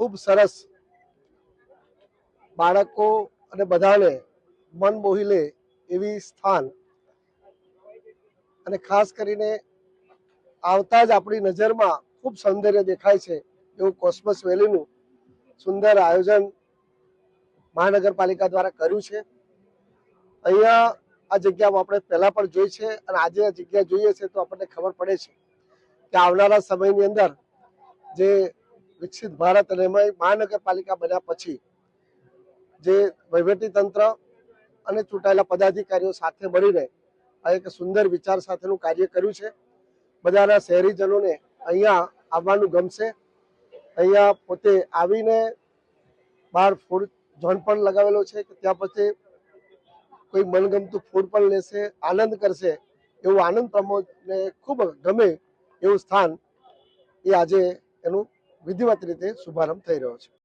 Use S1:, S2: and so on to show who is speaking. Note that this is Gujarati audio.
S1: ખૂબ સરસ બાળકો અને બધાને મન મોહી લે એવી સ્થાન અને ખાસ કરીને આવતા જ આપણી નજરમાં ખૂબ સૌંદર્ય દેખાય છે એવું કોસ્મોસ વેલીનું સુંદર આયોજન મહાનગરપાલિકા દ્વારા કર્યું છે। અહીંયા આ જગ્યા આપણે પહેલા પણ જોઈ છે અને આજે આ જગ્યા જોઈએ છે તો આપણને ખબર પડે છે કે આવનારા સમયની અંદર જે વિકસિત ભારત અને એમાં મહાનગરપાલિકા બન્યા પછી જે વહીવટી તંત્ર અને ચૂંટાયેલા પદાધિકારીઓ સાથે મળીને આ એક સુંદર વિચાર સાથેનું કાર્ય કર્યું છે। બધાના શહેરીજનોને અહીંયા આવવાનું ગમશે। અહીંયા પોતે આવીને બહાર ફૂડ ઝોન પણ લગાવેલો છે કે ત્યાં પછી કોઈ મનગમતું ફૂડ પણ લેશે, આનંદ કરશે। એવું આનંદ પ્રમોદને ખૂબ ગમે એવું સ્થાન એ આજે એનું વિધિવત રીતે શુભારંભ થઈ રહ્યો છે।